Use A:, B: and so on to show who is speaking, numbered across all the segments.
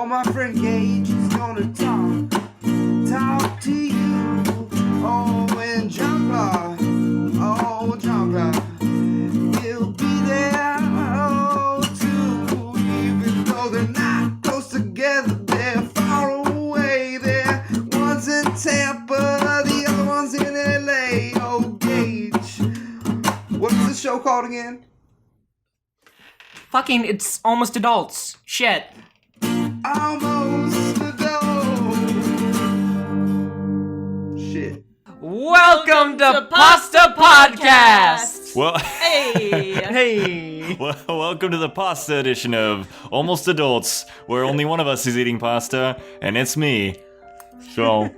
A: Oh, my friend Gage is gonna talk to you. Oh, and John Clark, he'll be there, oh, too. Even though they're not close together, they're far away. There, one's in Tampa, the other one's in LA. Oh, Gage, what's the show called again?
B: Fucking, it's Almost Adults. Shit.
A: Almost adult. Shit.
B: Welcome to Pasta Podcast!
C: Well,
B: Hey!
C: welcome to the pasta edition of Almost Adults, where only one of us is eating pasta, and it's me. So,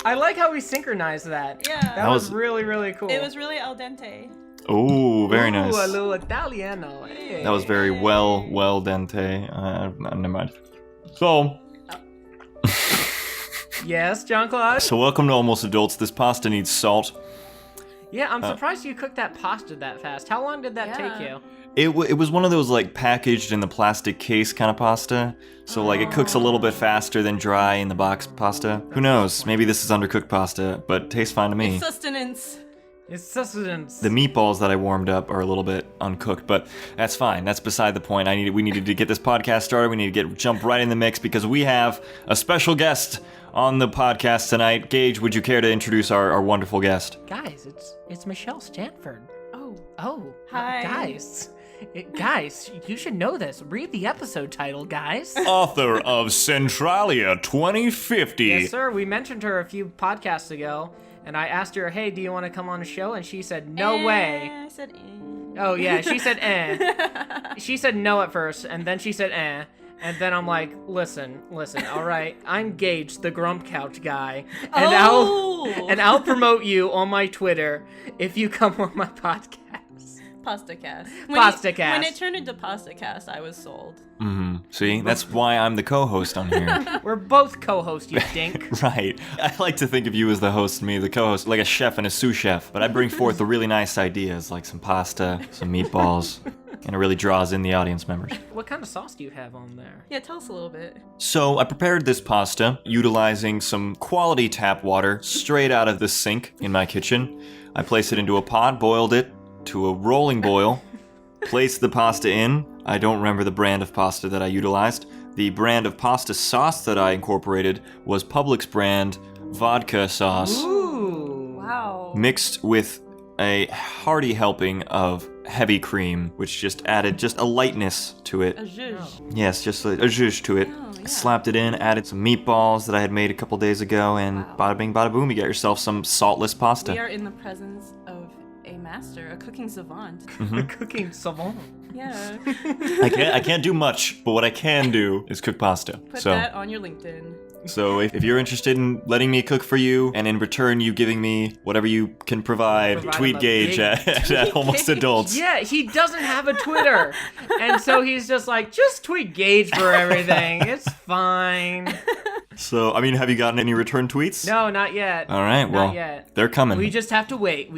B: I like how we synchronized that.
D: Yeah.
B: That was really, really cool.
D: It was really al dente.
C: ooh, very nice.
B: Ooh, a little Italiano. Hey.
C: That was very well dente. Never mind. So,
B: Yes, Jean-Claude?
C: so welcome to Almost Adults. This pasta needs salt.
B: Yeah, I'm surprised you cooked that pasta that fast. How long did that take you?
C: It was one of those like packaged in the plastic case kind of pasta. So like it cooks a little bit faster than dry in the box pasta. Who knows? Maybe this is undercooked pasta, but it tastes fine to me.
D: Sustenance.
B: It's sustenance.
C: The meatballs that I warmed up are a little bit uncooked, but that's fine. That's beside the point. We needed to get this podcast started. We need to jump right in the mix because we have a special guest on the podcast tonight. Gage, would you care to introduce our wonderful guest?
B: Guys, it's Michelle Stanford.
D: Oh.
B: Hi.
D: Hi.
B: Guys, you should know this. Read the episode title, guys.
C: Author of Centralia 2050.
B: Yes, sir. We mentioned her a few podcasts ago, and I asked her, hey, do you want to come on a show? And she said, no way.
D: I said,
B: Oh, yeah, she said, She said no at first, and then she said, And then I'm like, listen, all right, I'm Gage, the Grump Couch guy, and I'll promote you on my Twitter if you come on my podcast.
D: PastaCast.
B: PastaCast.
D: When it turned into PastaCast, I was sold.
C: Mm-hmm. See, that's why I'm the co-host on here.
B: We're both co-hosts, you dink.
C: Right. I like to think of you as the host and me the co-host, like a chef and a sous chef. But I bring forth the really nice ideas, like some pasta, some meatballs, and it really draws in the audience members.
B: What kind of sauce do you have on there?
D: Yeah, tell us a little bit.
C: So I prepared this pasta utilizing some quality tap water straight out of the sink in my kitchen. I placed it into a pot, boiled it to a rolling boil, placed the pasta in. I don't remember the brand of pasta that I utilized. The brand of pasta sauce that I incorporated was Publix brand vodka sauce.
B: Ooh.
D: Wow.
C: Mixed with a hearty helping of heavy cream, which just added just a lightness to it.
D: A zhuzh.
C: Yes, just a zhuzh to it.
D: Oh, yeah.
C: Slapped it in, added some meatballs that I had made a couple days ago, and
D: Wow.
C: bada bing, bada boom, you get yourself some saltless pasta.
D: We are in the presence of a master, a cooking savant.
B: A cooking savant.
D: Yeah.
C: I can't do much, but what I can do is cook pasta.
D: Put that on your LinkedIn.
C: So if you're interested in letting me cook for you, and in return you giving me whatever you can provide, tweet
B: him a
C: Gage
B: big
C: at Almost Adults.
B: Yeah, he doesn't have a Twitter. And so he's just like, just tweet Gage for everything. It's fine.
C: So, I mean, have you gotten any return tweets?
B: No, not yet.
C: All right, well,
B: Not yet.
C: they're coming.
B: We just have to wait.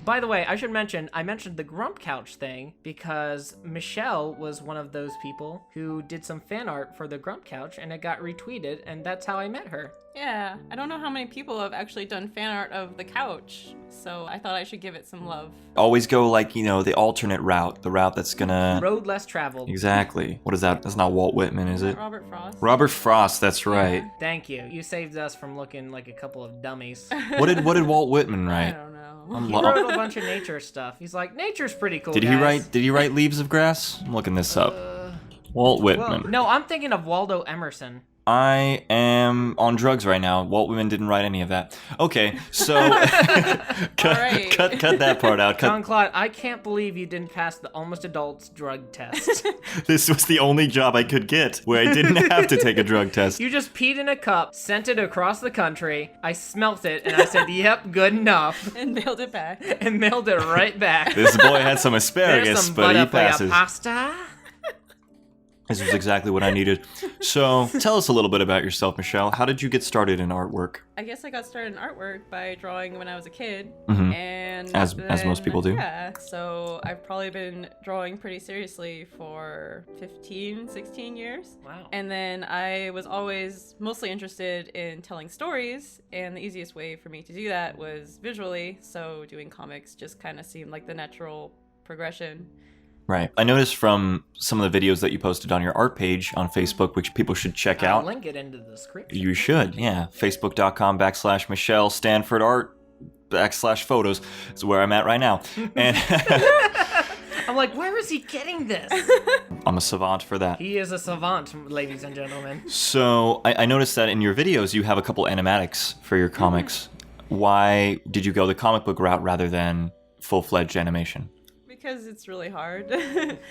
B: By the way, I mentioned the Grump Couch thing because Michelle was one of those people who did some fan art for the Grump Couch and it got retweeted, and that's how I met her.
D: Yeah, I don't know how many people have actually done fan art of the couch, so I thought I should give it some love.
C: Always go, like, the alternate route, the route that's gonna...
B: Road less traveled.
C: Exactly. What is that? That's not Walt Whitman, is it?
D: Robert Frost.
C: Robert Frost, that's right.
B: Thank you. You saved us from looking like a couple of dummies.
C: What did Walt Whitman
D: I
C: write?
D: don't know.
C: I'm
B: He
C: lo-
B: wrote a bunch of nature stuff. He's like, nature's pretty cool,
C: Did
B: guys.
C: he write Leaves of Grass? I'm looking this up. Walt Whitman.
B: Well, no, I'm thinking of Waldo Emerson.
C: I am on drugs right now. Walt Whitman didn't write any of that. Okay, so
D: Alright.
C: cut that part out.
B: Jean-Claude, I can't believe you didn't pass the Almost Adults drug test.
C: This was the only job I could get where I didn't have to take a drug test.
B: You just peed in a cup, sent it across the country, I smelt it, and I said, yep, good enough,
D: And mailed it back.
B: and mailed it right back.
C: This boy had some
B: There's
C: asparagus,
B: some
C: but he
B: butter for your
C: passes.
B: pasta.
C: This was exactly what I needed. So, tell us a little bit about yourself, Michelle. How did you get started in artwork?
D: I guess I got started in artwork by drawing when I was a kid.
C: Mhm.
D: And
C: As
D: then-
C: most people do.
D: Yeah, so I've probably been drawing pretty seriously for 15, 16 years.
B: Wow.
D: And then I was always mostly interested in telling stories, and the easiest way for me to do that was visually, so doing comics just kind of seemed like the natural progression.
C: Right. I noticed from some of the videos that you posted on your art page on Facebook, which people should check
B: I'll
C: out.
B: link it into the description.
C: You should, yeah. Facebook.com/Michelle Stanford Art /photos is where I'm at right now. And
B: I'm like, where is he getting this?
C: I'm a savant for that.
B: He is a savant, ladies and gentlemen.
C: So I noticed that in your videos you have a couple animatics for your comics. Why did you go the comic book route rather than full-fledged animation?
D: Because it's really hard.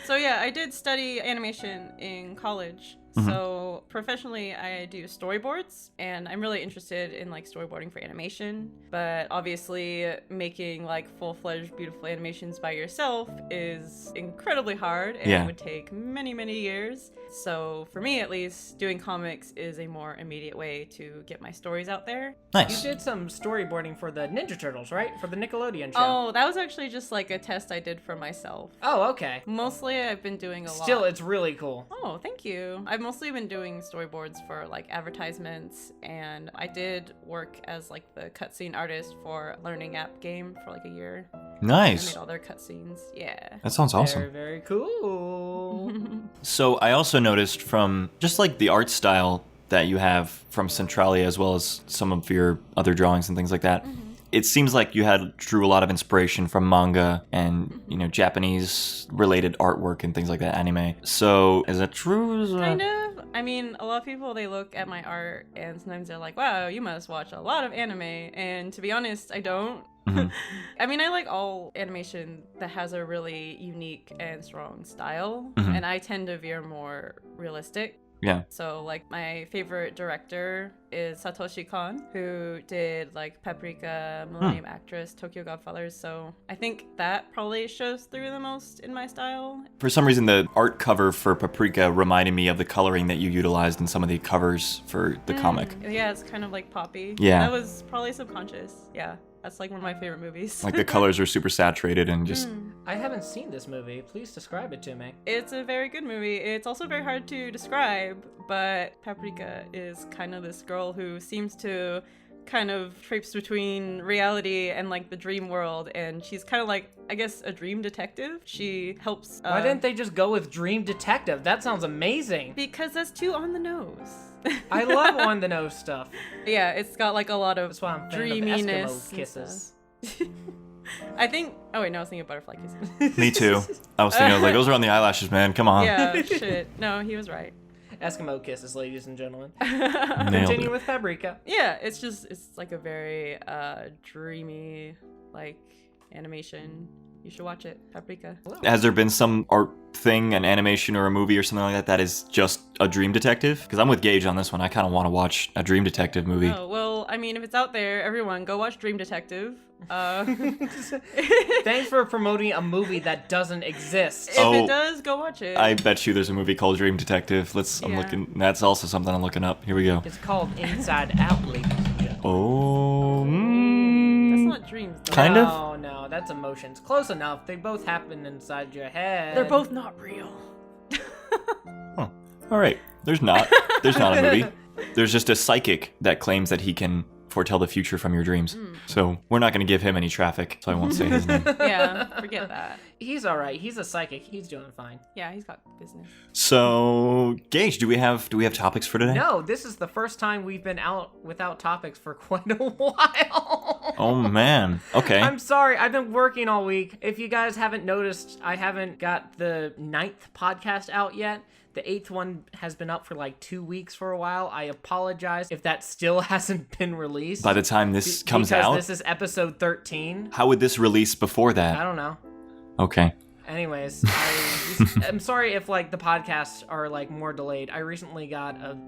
D: So yeah, I did study animation in college. So professionally, I do storyboards, and I'm really interested in like storyboarding for animation. But obviously, making like full-fledged, beautiful animations by yourself is incredibly hard, and
C: Yeah.
D: it would take many, many years. So for me, at least, doing comics is a more immediate way to get my stories out there.
B: You
C: Nice.
B: did some storyboarding for the Ninja Turtles, right? For the Nickelodeon show.
D: Oh, that was actually just like a test I did for myself.
B: Oh, okay.
D: Mostly, I've been doing a lot.
B: Still, it's really cool.
D: Oh, thank you. I've mostly been doing storyboards for like advertisements, and I did work as like the cutscene artist for a learning app game for like a year. I
C: Nice.
D: made all their cutscenes. Yeah.
C: That sounds awesome.
B: Very, very cool.
C: So I also noticed from just like the art style that you have from Centralia, as well as some of your other drawings and things like that, it seems like you drew a lot of inspiration from manga and Japanese related artwork and things like that, anime. So is that true?
D: Kind of. I mean, a lot of people, they look at my art and sometimes they're like, wow, you must watch a lot of anime. And to be honest, I don't. I mean, I like all animation that has a really unique and strong style, and I tend to veer more realistic.
C: Yeah.
D: So, like, my favorite director is Satoshi Kon, who did, like, Paprika, Millennium Actress, Tokyo Godfathers. So, I think that probably shows through the most in my style.
C: For some reason, the art cover for Paprika reminded me of the coloring that you utilized in some of the covers for the comic.
D: Yeah, it's kind of like poppy.
C: Yeah.
D: That was probably subconscious. Yeah. That's like one of my favorite movies.
C: Like the colors are super saturated and just...
B: I haven't seen this movie. Please describe it to me.
D: It's a very good movie. It's also very hard to describe, but Paprika is kind of this girl who seems to kind of traipse between reality and like the dream world, and she's kind of like, I guess, a dream detective. She helps.
B: Why didn't they just go with Dream Detective? That sounds amazing.
D: Because that's too on the nose.
B: I love on the nose stuff.
D: Yeah, it's got like a lot of
B: That's why I'm a fan
D: dreaminess.
B: of Eskimo kisses.
D: I think. Oh wait, no, I was thinking of butterfly kisses.
C: Me too. I was thinking, like, those are on the eyelashes, man. Come on.
D: Yeah, shit. No, he was right.
B: Eskimo kisses, ladies and gentlemen.
C: Nailed
B: Continue
C: it.
B: with Paprika.
D: Yeah, it's like a very dreamy like animation. You should watch it, Paprika.
C: Has there been some art thing, an animation or a movie or something like that is just a dream detective? Because I'm with Gage on this one. I kind of want to watch a dream detective movie.
D: Oh, well, I mean, if it's out there, everyone go watch Dream Detective.
B: Thanks for promoting a movie that doesn't exist.
D: If
C: Oh,
D: it does, go watch it.
C: I bet you there's a movie called Dream Detective. I'm
D: Yeah.
C: looking. That's also something I'm looking up. Here we go.
B: It's called Inside Out, ladies and gentlemen.
C: Oh.
D: That's not dreams, though.
C: Kind of?
B: No, no, that's emotions. Close enough. They both happen inside your head.
D: They're both not real.
C: Huh. All right. There's not a movie. There's just a psychic that claims that he can foretell the future from your dreams. So we're not going to give him any traffic, so I won't say his name.
D: Yeah, forget that.
B: He's all right. He's a psychic. He's doing fine.
D: Yeah, he's got business.
C: So, Gage, do we have topics for today?
B: No, this is the first time we've been out without topics for quite a while.
C: Oh man. Okay.
B: I'm sorry. I've been working all week. If you guys haven't noticed, I haven't got the 9th podcast out yet. The 8th one has been up for like 2 weeks for a while. I apologize if that still hasn't been released.
C: By the time this comes
B: because
C: out,
B: this is episode 13.
C: how would this release before
B: I
C: that?
B: don't know.
C: Okay.
B: Anyways, I'm sorry if like the podcasts are like more delayed. I recently got a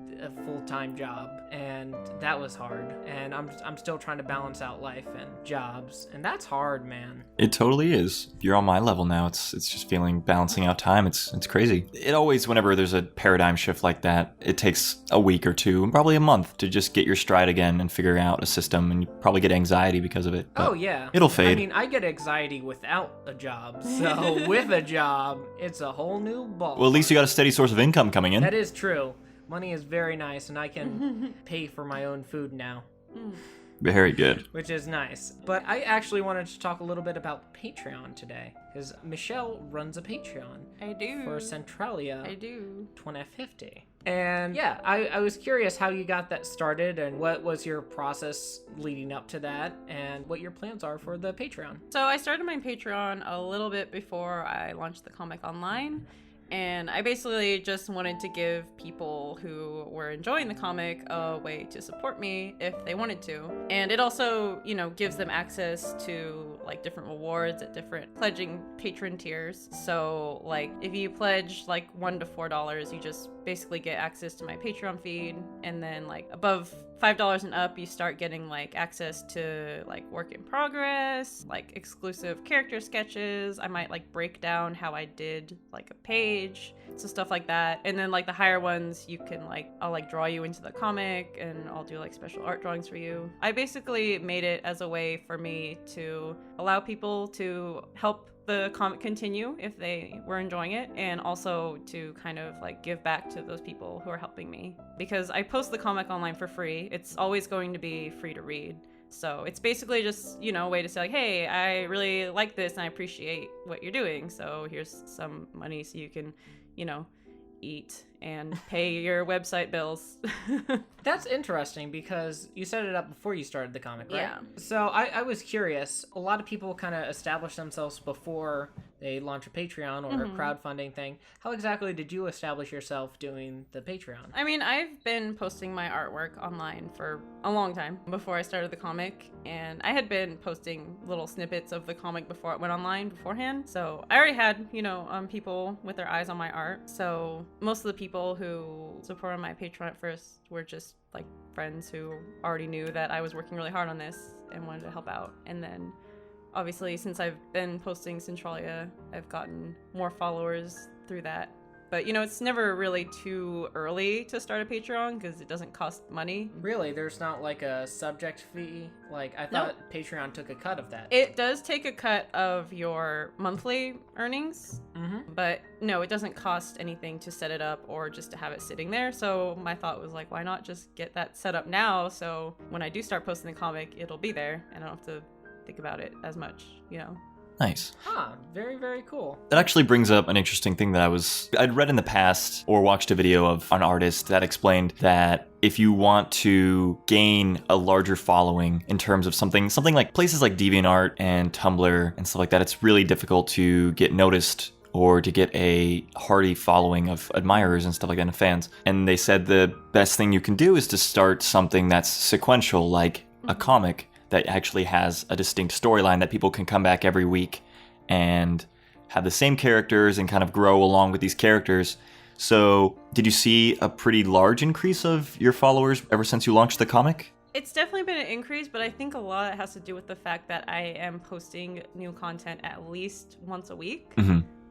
B: full-time job, and that was hard. And I'm still trying to balance out life and jobs, and that's hard, man.
C: It totally is. You're on my level now. It's just feeling balancing out time. It's crazy. It always, whenever there's a paradigm shift like that, it takes a week or two, and probably a month to just get your stride again and figure out a system, and you probably get anxiety because of it.
B: Oh yeah,
C: it'll fade.
B: I mean, I get anxiety without a job, so with a job, it's a whole new ball.
C: Well, at least you got a steady source of income coming in.
B: That is true. Money is very nice, and I can pay for my own food now.
C: Very good.
B: Which is nice. But I actually wanted to talk a little bit about Patreon today, because Michelle runs a Patreon.
D: I do.
B: For Centralia.
D: I do.
B: 2050. And yeah, I was curious how you got that started, and what was your process leading up to that, and what your plans are for the Patreon.
D: So I started my Patreon a little bit before I launched the comic online. And I basically just wanted to give people who were enjoying the comic a way to support me if they wanted to. And it also, you know, gives them access to like different rewards at different pledging patron tiers. So like if you pledge like $1 to $4, you just basically get access to my Patreon feed. And then like above $5 and up, you start getting like access to like work in progress, like exclusive character sketches. I might like break down how I did like a page, so stuff like that. And then like the higher ones, you can like, I'll like draw you into the comic, and I'll do like special art drawings for you. I basically made it as a way for me to allow people to help the comic continue if they were enjoying it, and also to kind of like give back to those people who are helping me, because I post the comic online for free. It's always going to be free to read, so it's basically just, you know, a way to say like, hey, I really like this and I appreciate what you're doing, so here's some money so you can, you know, eat and pay your website bills.
B: That's interesting, because you set it up before you started the comic, right?
D: Yeah.
B: So I was curious. A lot of people kind of establish themselves before they launch a Patreon or a crowdfunding thing. How exactly did you establish yourself doing the Patreon?
D: I mean, I've been posting my artwork online for a long time before I started the comic, and I had been posting little snippets of the comic before it went online beforehand. So I already had, you know, people with their eyes on my art. So most of the people who supported my Patreon at first were just like friends who already knew that I was working really hard on this and wanted to help out. And then obviously, since I've been posting Centralia, I've gotten more followers through that. But, you know, it's never really too early to start a Patreon because it doesn't cost money.
B: Really? There's not like a subject fee? Like, I thought Patreon took a cut of that.
D: It does take a cut of your monthly earnings, but no, it doesn't cost anything to set it up or just to have it sitting there. So my thought was like, why not just get that set up now, so when I do start posting the comic, it'll be there and I don't have to think about it as much, you know?
C: Nice.
B: Very, very cool.
C: That actually brings up an interesting thing that I'd read in the past or watched a video of an artist that explained that if you want to gain a larger following in terms of something like places like DeviantArt and Tumblr and stuff like that, it's really difficult to get noticed or to get a hearty following of admirers and stuff like that and fans. And they said the best thing you can do is to start something that's sequential, like a comic that actually has a distinct storyline that people can come back every week and have the same characters and kind of grow along with these characters. So did you see a pretty large increase of your followers ever since you launched the comic?
D: It's definitely been an increase, but I think a lot of it has to do with the fact that I am posting new content at least once a week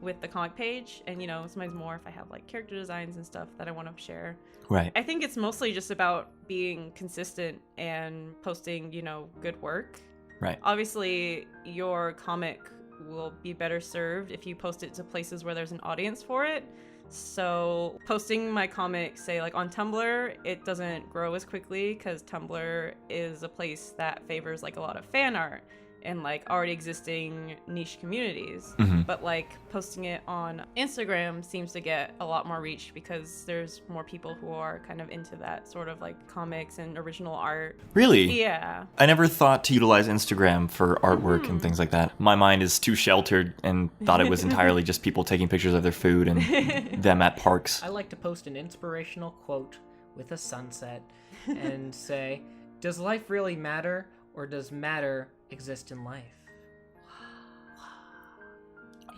D: with the comic page, and, you know, sometimes more if I have like character designs and stuff that I want to share.
C: Right.
D: I think it's mostly just about being consistent and posting, you know, good work.
C: Right.
D: Obviously, your comic will be better served if you post it to places where there's an audience for it. So posting my comic, say like on Tumblr, it doesn't grow as quickly because Tumblr is a place that favors like a lot of fan art and like already existing niche communities. But like posting it on Instagram seems to get a lot more reach because there's more people who are kind of into that sort of like comics and original art.
C: Really?
D: Yeah.
C: I never thought to utilize Instagram for artwork and things like that. My mind is too sheltered and thought it was entirely just people taking pictures of their food and them at parks.
B: I like to post an inspirational quote with a sunset and say, does life really matter, or does matter exist in life?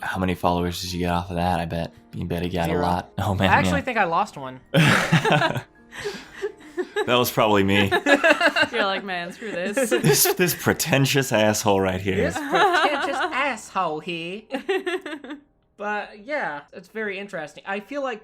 C: How many followers did you get off of that? I bet you got
B: 0.
C: a lot. Oh man,
B: I actually think I lost one.
C: that was probably me.
D: You're like, man, screw this.
C: This pretentious asshole right here.
B: This pretentious asshole here. But yeah, it's very interesting. I feel like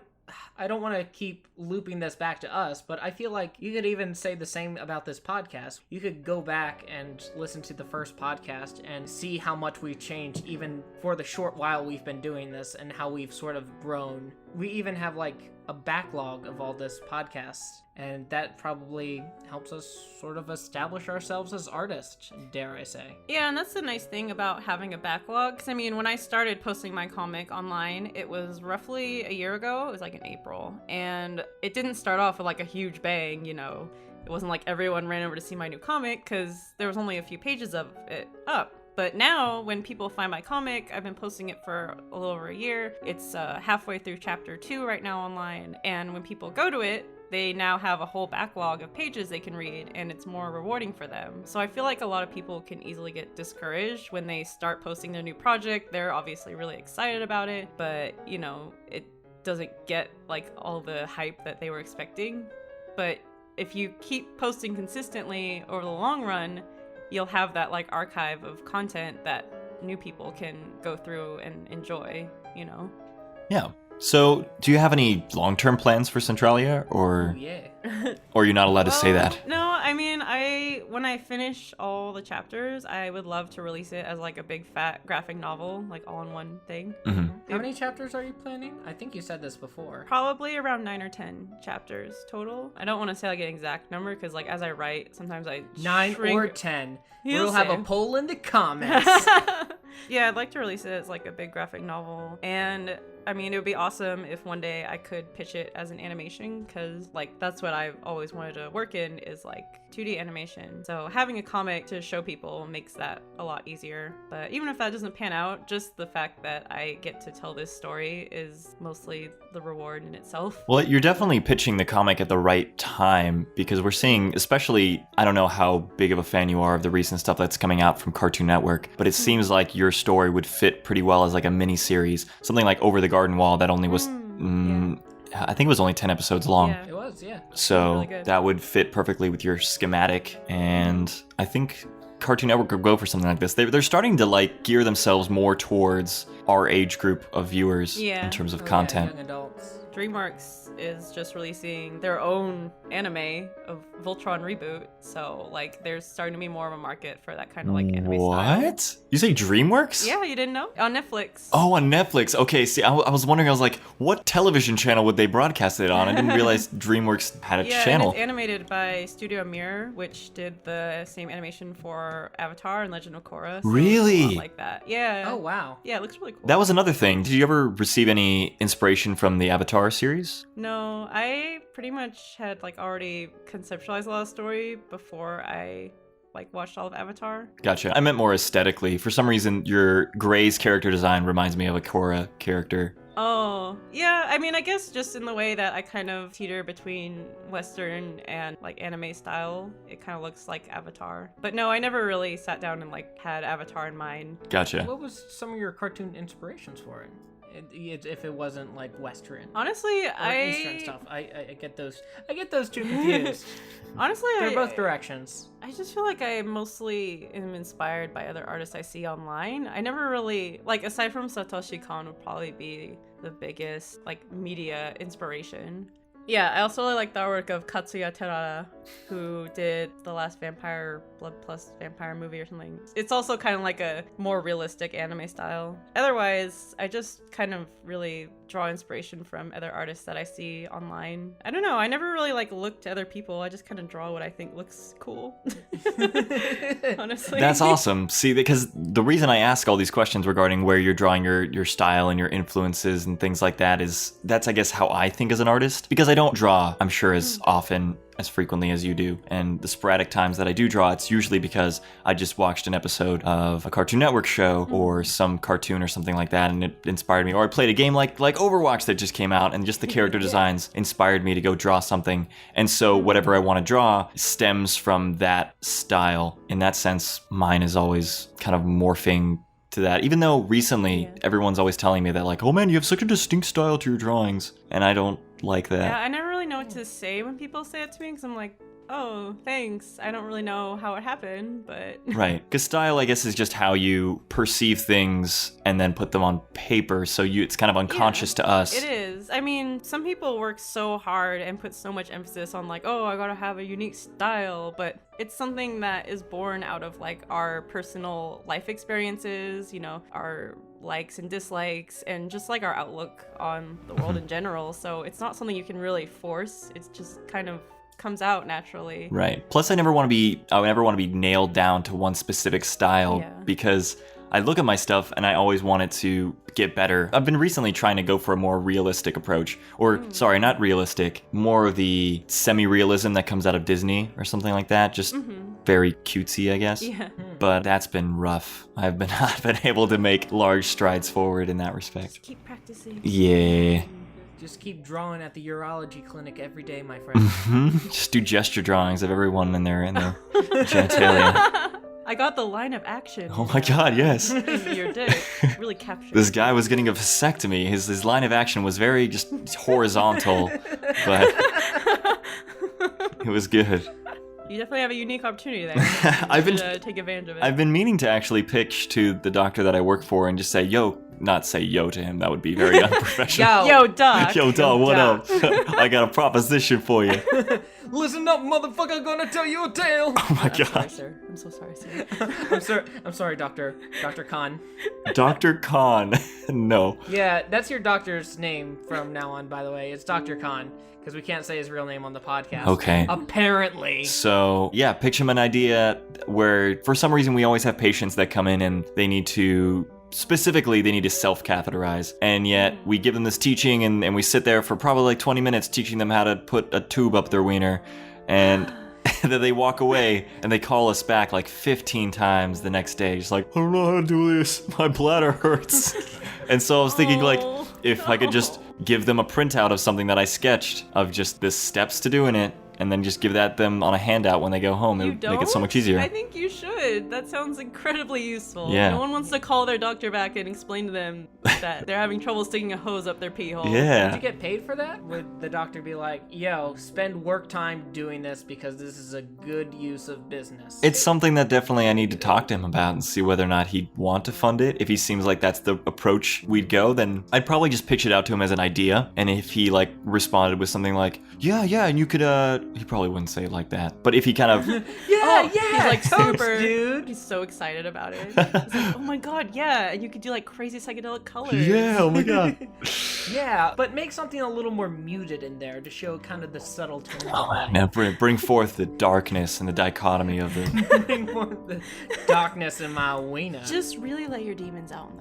B: I don't want to keep looping this back to us, but I feel like you could even say the same about this podcast. You could go back and listen to the first podcast and see how much we've changed even for the short while we've been doing this and how we've sort of grown. We even have like a backlog of all this podcasts, and that probably helps us sort of establish ourselves as artists, dare I say.
D: Yeah, and that's the nice thing about having a backlog. Because, I mean, when I started posting my comic online, it was roughly a year ago. It was like in April. And it didn't start off with like a huge bang, you know. It wasn't like everyone ran over to see my new comic because there was only a few pages of it up. But now, when people find my comic, I've been posting it for a little over a year. It's halfway through chapter 2 right now online. And when people go to it, they now have a whole backlog of pages they can read, and it's more rewarding for them. So I feel like a lot of people can easily get discouraged when they start posting their new project. They're obviously really excited about it, but, you know, it doesn't get like all the hype that they were expecting. But if you keep posting consistently over the long run, you'll have that like archive of content that new people can go through and enjoy, you know?
C: Yeah. So, do you have any long-term plans for Centralia, or
B: Yeah.
C: or you're not allowed to say that?
D: No, I mean, when I finish all the chapters, I would love to release it as like a big fat graphic novel, like all in one thing.
C: Mm-hmm.
B: How many chapters are you planning? I think you said this before.
D: Probably around 9 or 10 chapters total. I don't want to say like an exact number because like as I write, sometimes I
B: 9
D: shrink.
B: or 10.
D: You'll
B: We'll have a
D: see.
B: poll in the comments.
D: Yeah, I'd like to release it as like a big graphic novel. And I mean, it would be awesome if one day I could pitch it as an animation, because like that's what I've always wanted to work in, is like 2D animation. So having a comic to show people makes that a lot easier. But even if that doesn't pan out, just the fact that I get to tell this story is mostly the reward in itself.
C: Well, you're definitely pitching the comic at the right time, because we're seeing, especially, I don't know how big of a fan you are of the recent stuff that's coming out from Cartoon Network, but it seems like your story would fit pretty well as like a mini-series, something like Over the Garden Wall that only was, I think it was only 10 episodes long.
D: Yeah.
B: It was, yeah.
C: So
D: Really good.
C: that would fit perfectly with your schematic, and I think Cartoon Network could go for something like this. They're starting to like gear themselves more towards our age group of viewers
D: Yeah.
C: in terms of
B: Oh,
C: content.
B: Yeah, young adults.
D: DreamWorks is just releasing their own anime of Voltron reboot, so like there's starting to be more of a market for that kind of like anime style.
C: What? You say DreamWorks?
D: Yeah, you didn't know? On Netflix.
C: Oh, on Netflix. Okay, see, I was wondering, I was like, what television channel would they broadcast it on? I didn't realize DreamWorks had a
D: Yeah,
C: channel.
D: and it's animated by Studio Mirror, which did the same animation for Avatar and Legend of Korra. So it's a
C: Really?
D: lot like that. Yeah.
B: Oh, wow.
D: Yeah, it looks really cool.
C: That was another thing. Did you ever receive any inspiration from the Avatar series?
D: No, I pretty much had like already conceptualized a lot of story before I like watched all of Avatar.
C: Gotcha. I meant more aesthetically. For some reason, your Gray's character design reminds me of a Korra character.
D: Oh, yeah, I mean, I guess just in the way that I kind of teeter between Western and like anime style, it kind of looks like Avatar. But no, I never really sat down and like had Avatar in mind.
C: Gotcha.
B: What was some of your cartoon inspirations for it? If it wasn't like Western
D: Honestly,
B: or Eastern stuff, I get those two confused.
D: Honestly,
B: They're both directions.
D: I just feel like I mostly am inspired by other artists I see online. I never really, like, aside from Satoshi Kon would probably be the biggest, like, media inspiration. Yeah, I also really like the artwork of Katsuya Terada, who did the last Vampire Blood Plus Vampire movie or something. It's also kind of like a more realistic anime style. Otherwise, I just kind of really draw inspiration from other artists that I see online. I don't know, I never really like look to other people. I just kind of draw what I think looks cool. Honestly.
C: That's awesome. See, because the reason I ask all these questions regarding where you're drawing your style and your influences and things like that is, that's, I guess, how I think as an artist. Because I don't draw, I'm sure, as often, as frequently as you do. And the sporadic times that I do draw, it's usually because I just watched an episode of a Cartoon Network show or some cartoon or something like that, and it inspired me. Or I played a game like Overwatch that just came out, and just the character designs inspired me to go draw something. And so whatever I want to draw stems from that style. In that sense, mine is always kind of morphing to that. Even though recently everyone's always telling me that, like, oh man, you have such a distinct style to your drawings. And I don't like that.
D: Yeah, I never really know what to say when people say it to me because I'm like, oh, thanks. I don't really know how it happened, but...
C: Right. Because style, I guess, is just how you perceive things and then put them on paper. So it's kind of unconscious to us.
D: It is. I mean, some people work so hard and put so much emphasis on like, oh, I gotta have a unique style, but it's something that is born out of like our personal life experiences, you know, our likes and dislikes, and just like our outlook on the world in general. So it's not something you can really force. It's just kind of comes out naturally.
C: Right. Plus, I never want to be nailed down to one specific style because I look at my stuff and I always want it to get better. I've been recently trying to go for a more realistic approach. Or, sorry, not realistic. More of the semi-realism that comes out of Disney or something like that. Just very cutesy, I guess.
D: Yeah.
C: But that's been rough. I've not been able to make large strides forward in that respect.
D: Just keep practicing.
C: Yeah.
B: Just keep drawing at the urology clinic every day, my friend.
C: Just do gesture drawings of everyone in their genitalia.
D: I got the line of action.
C: Oh my god, yes.
D: Your dick really captured.
C: This guy was getting a vasectomy. His line of action was very just horizontal, but it was good.
D: You definitely have a unique opportunity there.
C: I've been
D: take advantage of it.
C: I've been meaning to actually pitch to the doctor that I work for and just say, not say yo to him. That would be very unprofessional.
D: Yo, doc.
C: Yo, dog, what up? I got a proposition for you.
B: Listen up, motherfucker, I'm gonna tell you a tale.
C: Oh my
D: I'm sorry,
C: god.
D: sir. I'm so sorry, sir.
B: I'm sorry, Dr. Khan.
C: Dr. Khan. No.
B: Yeah, that's your doctor's name from now on, by the way. It's Dr. Khan, because we can't say his real name on the podcast.
C: Okay.
B: Apparently.
C: So, yeah, pitch him an idea where, for some reason, we always have patients that come in and they need to self-catheterize, and yet we give them this teaching and we sit there for probably like 20 minutes teaching them how to put a tube up their wiener, and then they walk away and they call us back like 15 times the next day, just like, I don't know how to do this, my bladder hurts. And so I was thinking, like, if I could just give them a printout of something that I sketched of just the steps to doing it, and then just give them on a handout when they go home. It would make it so much easier.
D: I think you should. That sounds incredibly useful.
C: Yeah.
D: No one wants to call their doctor back and explain to them that they're having trouble sticking a hose up their pee hole.
C: Yeah.
B: Did you get paid for that? Would the doctor be like, yo, spend work time doing this because this is a good use of business?
C: It's something that definitely I need to talk to him about and see whether or not he'd want to fund it. If he seems like that's the approach we'd go, then I'd probably just pitch it out to him as an idea. And if he like responded with something like, yeah, and you could, he probably wouldn't say it like that. But if he kind of,
D: He's like
B: totes,
D: super,
B: dude.
D: He's so excited about it. He's like, oh my god, yeah, and you could do like crazy psychedelic colors.
C: yeah, oh my god.
B: Yeah, but make something a little more muted in there to show kind of the subtle tones.
C: Now bring forth the darkness and the dichotomy of the...
B: Bring forth the darkness in my wiener.
D: Just really let your demons out.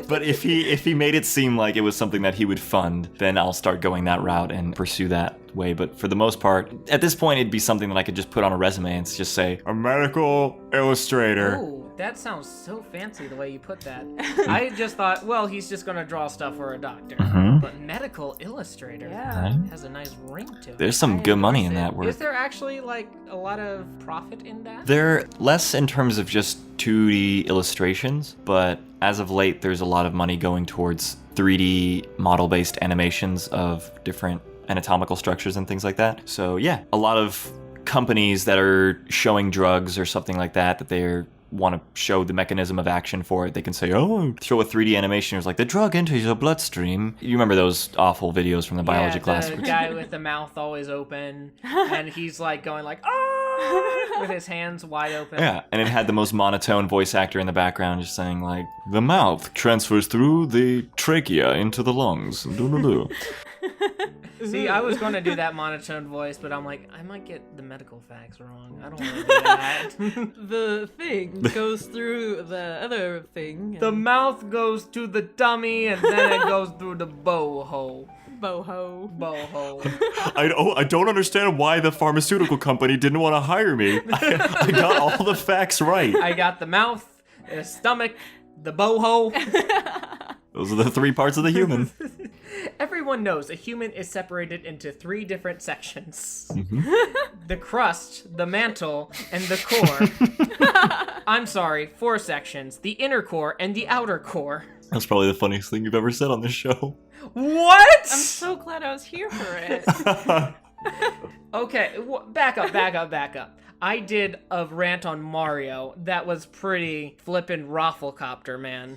C: But if he made it seem like it was something that he would fund, then I'll start going that route and pursue that way. But for the most part, at this point, it'd be something that I could just put on a resume and just say, a medical illustrator.
B: Oh, that sounds so fancy the way you put that. I just thought, well, he's just gonna draw stuff for a doctor. But medical illustrator has a nice ring to it.
C: There's some good money in that work.
B: Is there actually like a lot of profit in that?
C: They're less in terms of just 2D illustrations, but as of late, there's a lot of money going towards 3D model-based animations of different anatomical structures and things like that. So yeah, a lot of companies that are showing drugs or something like that they want to show the mechanism of action for it, they can say, oh, show a 3D animation. It's like, the drug enters your bloodstream. You remember those awful videos from the biology class?
B: The guy with the mouth always open, and he's like going like, ah, with his hands wide open.
C: Yeah, and it had the most monotone voice actor in the background just saying like, the mouth transfers through the trachea into the lungs.
B: See, I was going to do that monotone voice, but I'm like, I might get the medical facts wrong. I don't want to do that.
D: The thing goes through the other thing.
B: The mouth goes to the tummy, and then it goes through the boho.
D: Boho.
C: I don't understand why the pharmaceutical company didn't want to hire me. I got all the facts right.
B: I got the mouth, the stomach, the boho.
C: Those are the 3 parts of the human.
B: Everyone knows a human is separated into 3 different sections.
C: Mm-hmm.
B: The crust, the mantle, and the core. I'm sorry, 4 sections. The inner core and the outer core.
C: That's probably the funniest thing you've ever said on this show.
B: What?
D: I'm so glad I was here for it.
B: Okay, back up. I did a rant on Mario that was pretty flippin' rafflecopter, man.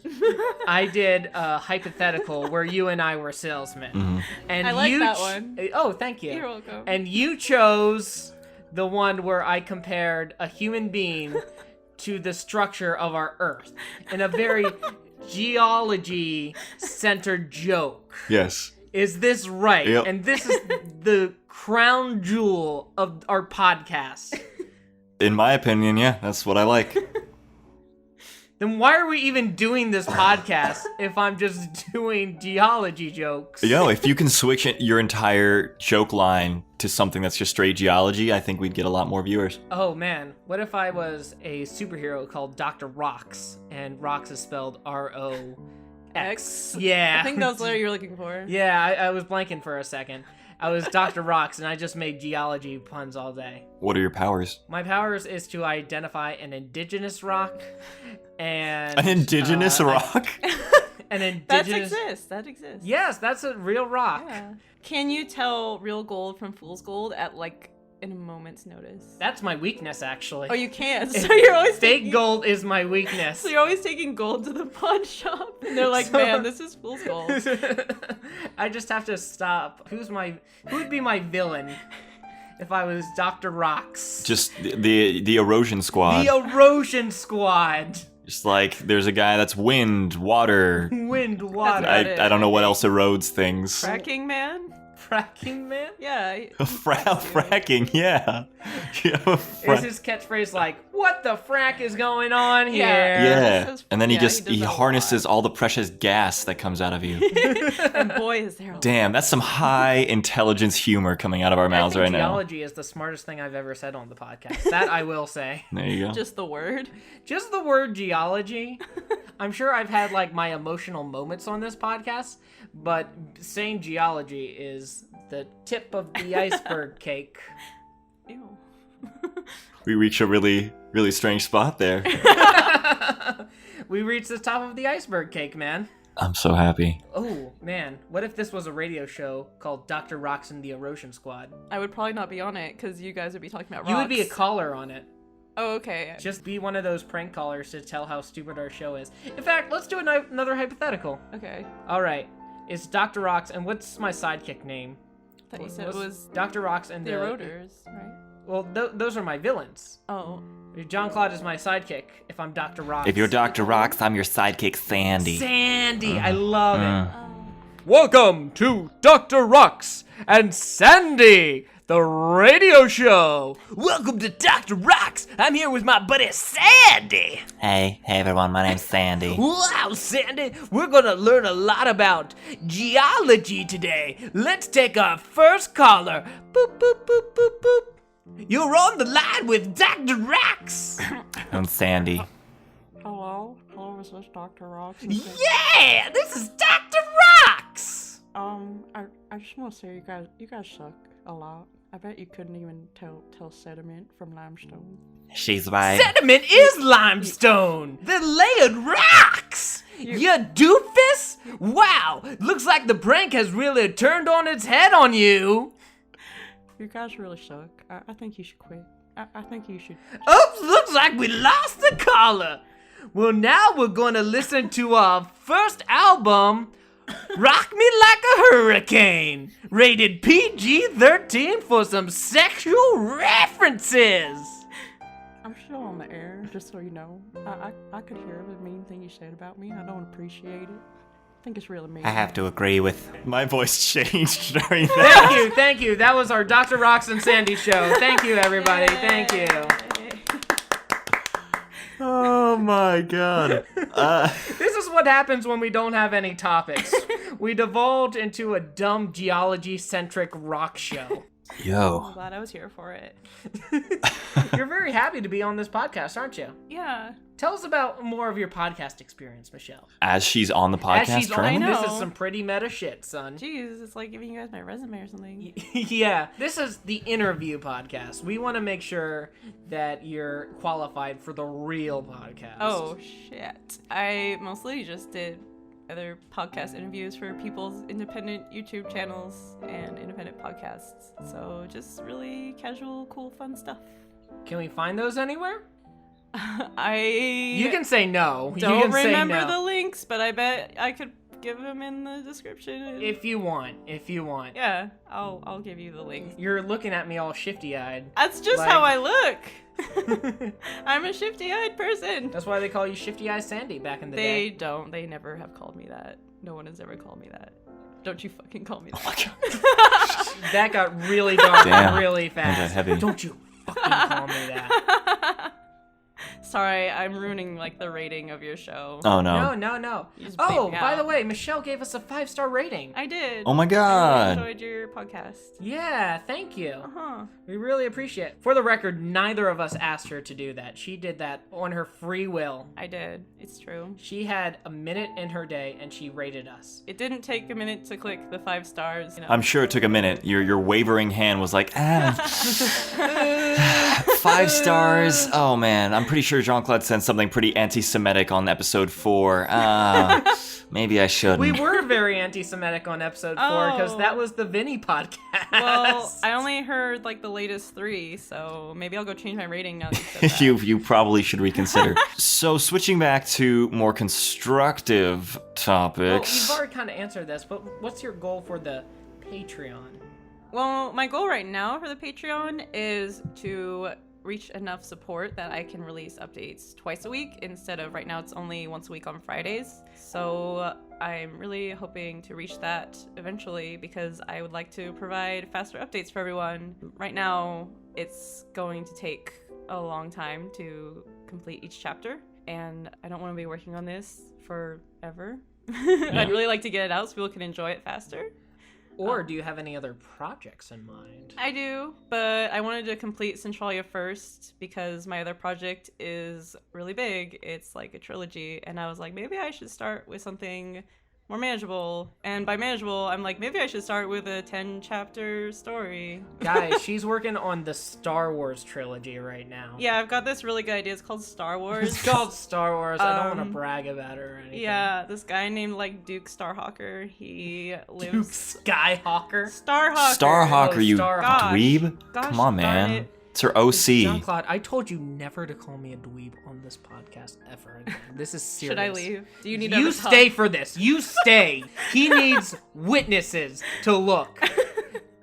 B: I did a hypothetical where you and I were salesmen.
C: Mm-hmm.
B: And
D: I like that one.
B: Oh, thank you.
D: You're welcome.
B: And you chose the one where I compared a human being to the structure of our Earth in a very geology-centered joke.
C: Yes.
B: Is this right?
C: Yep.
B: And this is the crown jewel of our podcast.
C: In my opinion, yeah, that's what I like.
B: Then why are we even doing this podcast if I'm just doing geology jokes?
C: Yo, if you can switch your entire joke line to something that's just straight geology, I think we'd get a lot more viewers.
B: Oh man, what if I was a superhero called Dr. Rocks, and Rocks is spelled R-O-X? Yeah.
D: I think that was the letter you were looking for.
B: Yeah, I was blanking for a second. I was Dr. Rocks, and I just made geology puns all day.
C: What are your powers?
B: My powers is to identify an indigenous rock, and...
C: An indigenous rock?
B: An indigenous...
D: That exists.
B: Yes, that's a real rock.
D: Yeah. Can you tell real gold from fool's gold at, like, in a moment's notice?
B: That's my weakness, actually.
D: Oh, you can. So you're always
B: Fake
D: taking...
B: gold is my weakness.
D: So you're always taking gold to the pawn shop, and they're like, man, this is fool's gold.
B: I just have to stop. Who would be my villain if I was Dr. Rocks?
C: Just the erosion squad.
B: The erosion squad.
C: Just like, there's a guy that's wind, water.
B: Wind, water.
C: I don't know what else erodes things.
D: Fracking man?
B: Fracking man?
D: Yeah.
C: Fracking, yeah.
B: Is his catchphrase like, what the frack is going on here?
C: Yeah. And then he
D: does
C: he
D: that a
C: harnesses
D: lot.
C: all the precious gas that comes out of you.
D: And boy, is there a
C: Damn, that's some high intelligence humor coming out of our mouths
B: I think
C: right now.
B: geology is the smartest thing I've ever said on the podcast. That I will say.
C: There you go.
D: just the word.
B: Just the word geology. I'm sure I've had like my emotional moments on this podcast, but saying geology is the tip of the iceberg cake.
D: Ew.
C: We reach a really, really strange spot there.
B: We reached the top of the iceberg cake, man.
C: I'm so happy.
B: Oh, man. What if this was a radio show called Dr. Rocks and the Erosion Squad?
D: I would probably not be on it because you guys would be talking about rocks.
B: You would be a caller on it.
D: Oh, okay.
B: Just be one of those prank callers to tell how stupid our show is. In fact, let's do another hypothetical.
D: Okay.
B: All right. It's Dr. Rocks, and what's my sidekick name?
D: I thought you said it was
B: Dr. Rocks and
D: the Eroders, right?
B: Well, those are my villains.
D: Oh.
B: John Claude is my sidekick if I'm Dr. Rocks.
C: If you're Dr. Rocks, I'm your sidekick, Sandy.
B: Sandy, I love it.
E: Welcome to Dr. Rocks and Sandy, the radio show.
B: Welcome to Dr. Rocks. I'm here with my buddy Sandy.
C: Hey everyone, my name's Sandy.
B: Wow, Sandy, we're gonna learn a lot about geology today. Let's take our first caller. Boop, boop, boop, boop, boop. You're on the line with Dr. Rocks.
C: I'm Sandy.
D: Hello? Hello, is this Dr. Rocks?
B: Yeah, this is Dr. Rocks.
D: I just want to say you guys suck a lot. I bet you couldn't even tell sediment from limestone.
C: She's right.
B: Sediment is limestone. The layered rocks. You doofus. Wow, looks like the prank has really turned on its head on you.
D: You guys really suck. I think you should quit. I think you should.
B: Oops, looks like we lost the caller. Well, now we're going to listen to our first album, Rock Me Like a Hurricane, rated PG-13 for some sexual references.
D: I'm still on the air, just so you know. I could hear every mean thing you said about me. I don't appreciate it. I think it's really mean.
C: I have to agree with... My voice changed during that.
B: Thank you. That was our Dr. Rocks and Sandy show. Thank you, everybody. Thank you.
C: Oh my god.
B: This is what happens when we don't have any topics. We divulge into a dumb geology-centric rock show.
C: Yo.
D: I'm glad I was here for it.
B: You're very happy to be on this podcast, aren't you?
D: Yeah.
B: Tell us about more of your podcast experience, Michelle.
C: As she's on the podcast
B: As she's
C: currently?
B: on, this
D: know.
B: is some pretty meta shit, son.
D: Jeez, it's like giving you guys my resume or something.
B: Yeah, this is the interview podcast. We want to make sure that you're qualified for the real podcast.
D: Oh, shit. I mostly just did other podcast interviews for people's independent YouTube channels and independent podcasts. So just really casual, cool, fun stuff.
B: Can we find those anywhere?
D: I
B: You can say no. You
D: don't
B: can say
D: remember
B: no.
D: the links, but I bet I could give them in the description.
B: If you want.
D: Yeah, I'll give you the links.
B: You're looking at me all shifty-eyed.
D: That's just
B: Like-
D: how I look. I'm a shifty-eyed person.
B: That's why they call you Shifty-Eyed Sandy back in the
D: They
B: day.
D: don't. They never have called me that. No one has ever called me that. Don't you fucking call me that.
C: Oh my God.
B: That got really dark
C: Damn.
B: really fast.
C: Kinda heavy.
B: Don't you fucking call me that.
D: Sorry, I'm ruining like the rating of your show.
C: Oh no.
B: No.
D: You just
B: Oh,
D: bleep me
B: by the
D: out.
B: way, Michelle gave us a 5-star rating.
D: I did.
C: Oh my
D: I
C: God.
D: really enjoyed your podcast.
B: Yeah, thank you.
D: Uh-huh.
B: We really appreciate it. For the record, neither of us asked her to do that. She did that on her free will.
D: I did. It's true.
B: She had a minute in her day and she rated us.
D: It didn't take a minute to click the 5 stars. You know.
C: I'm sure it took a minute. Your wavering hand was like, 5 stars. Oh man, I'm pretty sure Jean-Claude said something pretty anti-Semitic on episode 4. Maybe I shouldn't.
B: We were very anti-Semitic on episode 4 because that was the Vinny podcast.
D: Well, I only heard like the latest 3, so maybe I'll go change my rating now that you said that.
C: you probably should reconsider. So switching back to more constructive
B: Well,
C: topics.
B: you've already kind of answered this, but what's your goal for the Patreon?
D: Well, my goal right now for the Patreon is to reach enough support that I can release updates twice a week instead of right now it's only once a week on Fridays. So I'm really hoping to reach that eventually because I would like to provide faster updates for everyone. Right now, it's going to take a long time to complete each chapter, and I don't want to be working on this forever. I'd really like to get it out so people can enjoy it faster.
B: Or do you have any other projects in mind?
D: I do, but I wanted to complete Centralia first because my other project is really big. It's like a trilogy, and I was like, maybe I should start with something more manageable. And by manageable, I'm like, maybe I should start with a 10-chapter story.
B: Guys, she's working on the Star Wars trilogy right now.
D: Yeah, I've got this really good idea. It's called Star Wars.
B: It's called Star Wars. I don't want to
D: Um,
B: brag about it or anything.
D: Yeah, this guy named like Duke Starhawker. He lives...
B: Duke Skyhawker.
D: Starhawker.
C: Starhawker,
B: Oh,
C: you
B: Star-
C: dweeb.
D: Gosh
C: Come on,
D: darn
C: man.
D: it.
C: It's her OC.
B: Jean-Claude, I told you never to call me a dweeb on this podcast ever again. This is serious.
D: Should I leave? Do you need
B: You
D: to
B: stay for this. You stay. He needs witnesses to look.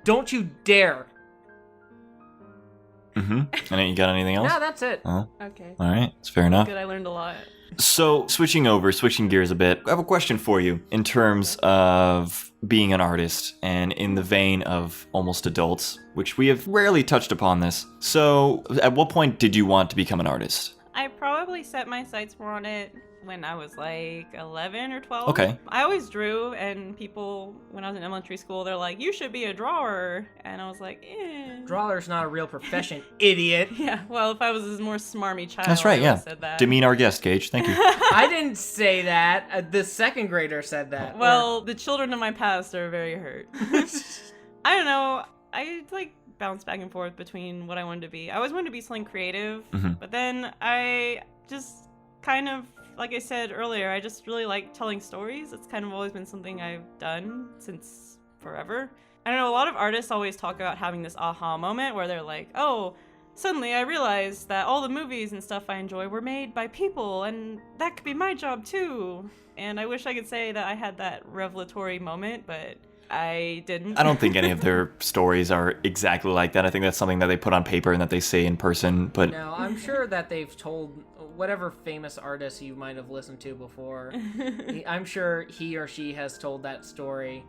B: Don't you dare.
C: Mm-hmm. And you got anything else?
B: No, that's it.
C: Oh,
D: Okay.
C: all right. It's fair enough.
D: Good, I learned a lot.
C: So, switching gears a bit, I have a question for you in terms of being an artist and in the vein of almost adults, which we have rarely touched upon this. So, at what point did you want to become an artist?
D: I probably set my sights more on it when I was like 11 or 12.
C: Okay.
D: I always drew, and people, when I was in elementary school, they're like, you should be a drawer. And I was like, eh.
B: Drawer's not a real profession, idiot.
D: Yeah, well, if I was a more smarmy child,
C: That's right,
D: I
C: yeah.
D: would've said that.
C: Demean our guest, Gage. Thank you.
B: I didn't say that. The second grader said that.
D: Well, the children of my past are very hurt. I don't know. I like bounce back and forth between what I wanted to be. I always wanted to be something creative,
C: Mhm.
D: but then I just kind of, like I said earlier, I just really like telling stories. It's kind of always been something I've done since forever. I don't know, a lot of artists always talk about having this aha moment where they're like, oh, suddenly I realized that all the movies and stuff I enjoy were made by people, and that could be my job too. And I wish I could say that I had that revelatory moment, but I didn't.
C: I don't think any of their stories are exactly like that. I think that's something that they put on paper and that they say in person, but
B: No, I'm sure that they've told whatever famous artist you might have listened to before. I'm sure he or she has told that story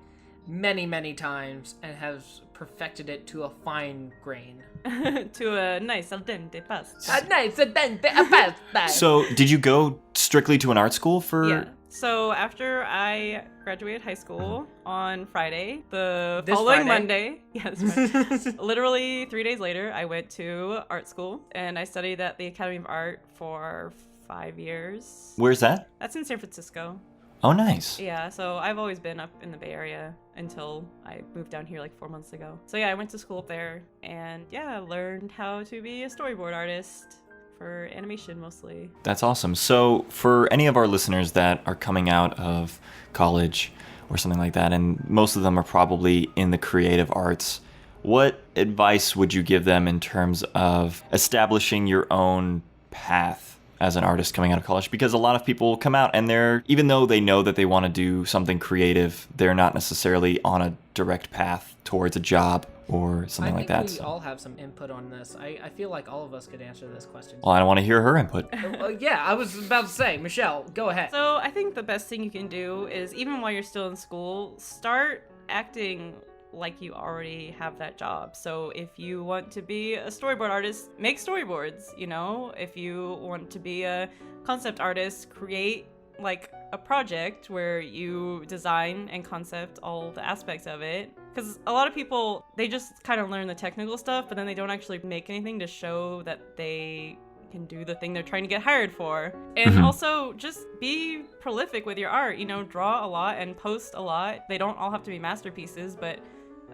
B: many, many times and has perfected it to a fine grain.
D: To a nice al dente pasta.
C: So, did you go strictly to an art school for...
D: Yeah. So after I graduated high school on Friday, the
B: This
D: following
B: Friday?
D: Monday, yeah, that's right. Literally 3 days later, I went to art school and I studied at the Academy of Art for 5 years.
C: Where's that?
D: That's in San Francisco.
C: Oh, nice.
D: Yeah, so I've always been up in the Bay Area until I moved down here like 4 months ago. So yeah, I went to school up there and yeah, learned how to be a storyboard artist for animation mostly.
C: That's awesome. So for any of our listeners that are coming out of college or something like that, and most of them are probably in the creative arts, what advice would you give them in terms of establishing your own path as an artist coming out of college? Because a lot of people come out and even though they know that they want to do something creative, they're not necessarily on a direct path towards a job or something like that.
B: I think we all have some input on this. I feel like all of us could answer this question.
C: Well, I don't want to hear her input.
B: Yeah, I was about to say, Michelle, go ahead.
D: So I think the best thing you can do is, even while you're still in school, start acting like you already have that job. So if you want to be a storyboard artist, make storyboards, you know? If you want to be a concept artist, create like a project where you design and concept all the aspects of it. Because a lot of people, they just kind of learn the technical stuff, but then they don't actually make anything to show that they can do the thing they're trying to get hired for. And also just be prolific with your art, you know, draw a lot and post a lot. They don't all have to be masterpieces, but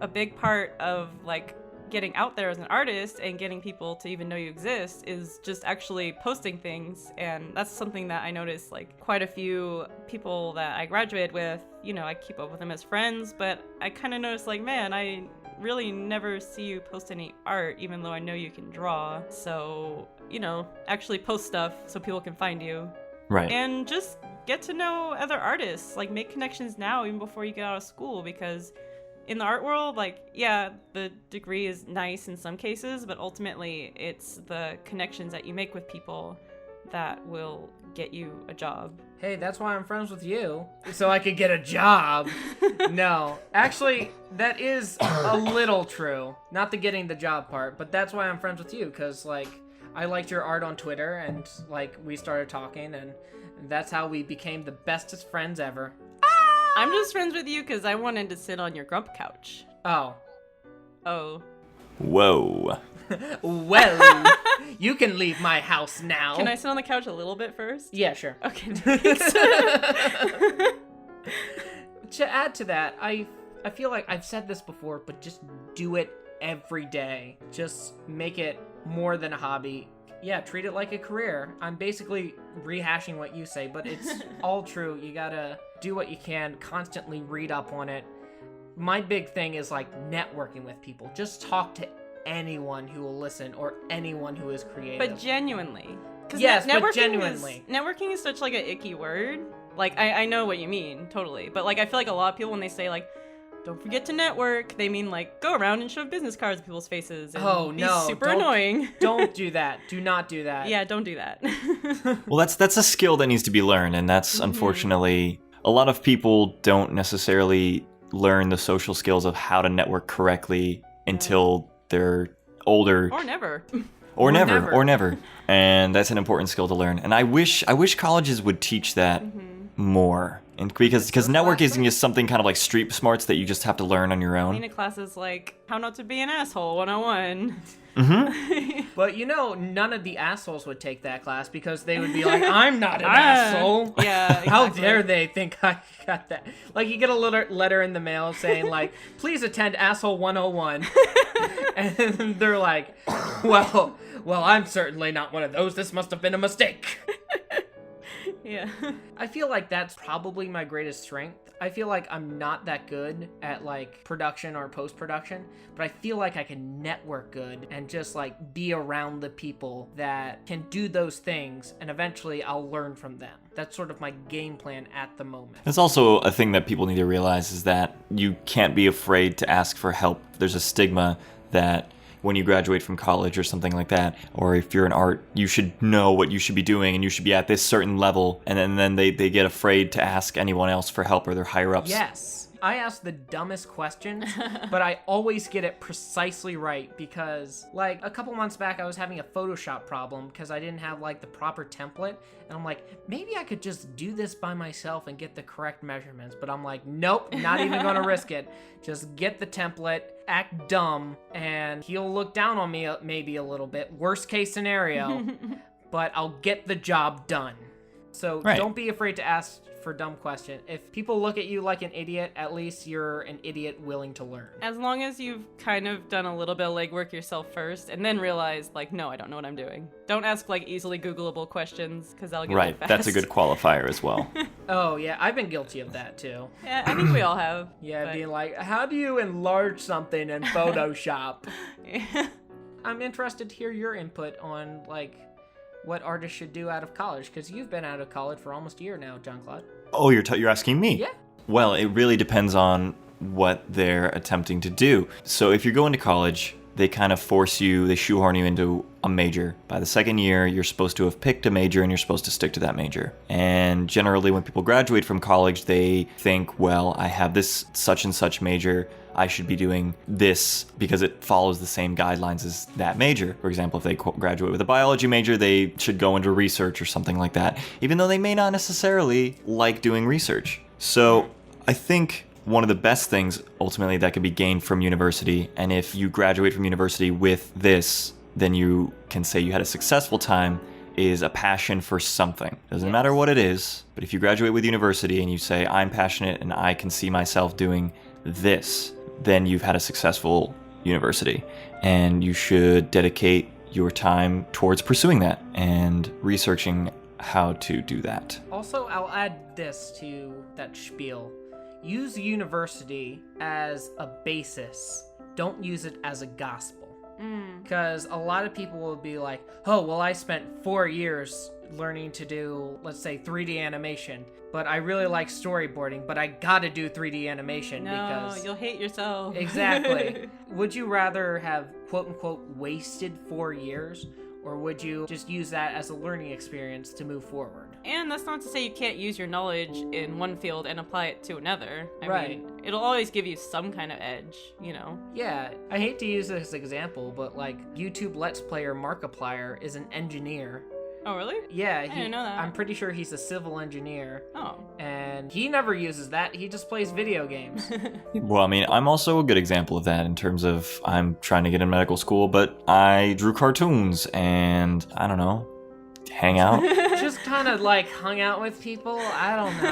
D: a big part of like getting out there as an artist and getting people to even know you exist is just actually posting things. And that's something that I noticed, like quite a few people that I graduated with, you know, I keep up with them as friends, but I kind of noticed like, man, I really never see you post any art, even though I know you can draw. So, you know, actually post stuff so people can find you.
C: Right.
D: And just get to know other artists, like make connections now, even before you get out of school, because in the art world, like, yeah, the degree is nice in some cases, but ultimately it's the connections that you make with people that will get you a job.
B: Hey, that's why I'm friends with you, so I could get a job. No, actually, that is a little true. Not the getting the job part, but that's why I'm friends with you, because, like, I liked your art on Twitter, and, like, we started talking, and that's how we became the bestest friends ever.
D: I'm just friends with you because I wanted to sit on your grump couch.
B: Oh.
C: Whoa.
B: Well, you can leave my house now.
D: Can I sit on the couch a little bit first?
B: Yeah, sure.
D: Okay, thanks.
B: To add to that, I feel like I've said this before, but just do it every day. Just make it more than a hobby. Yeah, treat it like a career. I'm basically rehashing what you say, but it's all true. You gotta do what you can, constantly read up on it. My big thing is like networking with people. Just talk to anyone who will listen or anyone who is creative.
D: But genuinely.
B: Yes, but genuinely.
D: Networking is such like an icky word. Like, I know what you mean, totally. But like, I feel like a lot of people, when they say like, don't forget to network, they mean like go around and shove business cards in people's faces and be super annoying.
B: Don't do that. Do not do that.
D: Yeah, don't do that.
C: Well, that's a skill that needs to be learned, and that's unfortunately a lot of people don't necessarily learn the social skills of how to network correctly until they're older.
D: Or never.
C: Or never. And that's an important skill to learn. And I wish colleges would teach that more. And because networking isn't just something kind of like street smarts that you just have to learn on your own.
D: In classes like How Not to Be an Asshole 101.
B: But you know, none of the assholes would take that class because they would be like, I'm not an asshole.
D: Yeah, exactly.
B: How dare they think I got that? Like, you get a letter in the mail saying like, please attend asshole 101. And they're like, well, I'm certainly not one of those. This must have been a mistake.
D: Yeah.
B: I feel like that's probably my greatest strength. I feel like I'm not that good at like production or post-production, but I feel like I can network good and just like be around the people that can do those things, and eventually I'll learn from them. That's sort of my game plan at the moment.
C: That's also a thing that people need to realize, is that you can't be afraid to ask for help. There's a stigma that when you graduate from college or something like that, or if you're in art, you should know what you should be doing and you should be at this certain level, and then they get afraid to ask anyone else for help or their higher ups.
B: Yes. I ask the dumbest questions, but I always get it precisely right because, like, a couple months back, I was having a Photoshop problem because I didn't have, like, the proper template, and I'm like, maybe I could just do this by myself and get the correct measurements, but I'm like, nope, not even gonna risk it. Just get the template, act dumb, and he'll look down on me maybe a little bit. Worst case scenario. but I'll get the job done. So
C: Right.
B: don't be afraid to ask for dumb question. If people look at you like an idiot, at least you're an idiot willing to learn.
D: As long as you've kind of done a little bit of legwork yourself first and then realize, like, no, I don't know what I'm doing. Don't ask, like, easily Googleable questions, because that'll get
C: Right,
D: old fast.
C: that's a good qualifier as well.
B: Oh, yeah, I've been guilty of that, too.
D: Yeah, I think we all have.
B: Yeah,
D: but-
B: being like, how do you enlarge something in Photoshop?
D: Yeah.
B: I'm interested to hear your input on, like, what artists should do out of college, because you've been out of college for almost a year now, John Claude.
C: Oh, you're asking me?
B: Yeah.
C: Well, it really depends on what they're attempting to do. So if you're going to college, they kind of force you, they shoehorn you into a major. By the second year, you're supposed to have picked a major and you're supposed to stick to that major. And generally, when people graduate from college, they think, well, I have this such and such major. I should be doing this because it follows the same guidelines as that major. For example, if they graduate with a biology major, they should go into research or something like that, even though they may not necessarily like doing research. So I think one of the best things ultimately that can be gained from university, and if you graduate from university with this, then you can say you had a successful time, is a passion for something. Doesn't matter what it is, but if you graduate with university and you say, I'm passionate and I can see myself doing this, then you've had a successful university. And you should dedicate your time towards pursuing that and researching how to do that.
B: Also, I'll add this to that spiel. Use university as a basis. Don't use it as a gospel. Because a lot of people will be like, oh, well, I spent 4 years learning to do, let's say, 3D animation, but I really like storyboarding, but I gotta do 3D animation because...
D: No, you'll hate yourself.
B: Exactly. Would you rather have, quote-unquote, wasted 4 years, or would you just use that as a learning experience to move forward?
D: And that's not to say you can't use your knowledge in one field and apply it to another. I
B: Right.
D: mean, it'll always give you some kind of edge, you know?
B: Yeah, I hate to use this example, but like YouTube Let's Player Markiplier is an engineer.
D: Oh, really?
B: Yeah,
D: didn't know that.
B: I'm pretty sure he's a civil engineer,
D: Oh.
B: and he never uses that. He just plays video games.
C: Well, I mean, I'm also a good example of that in terms of I'm trying to get in medical school, but I drew cartoons and, I don't know, hang out.
B: Just kind of like hung out with people. I don't know.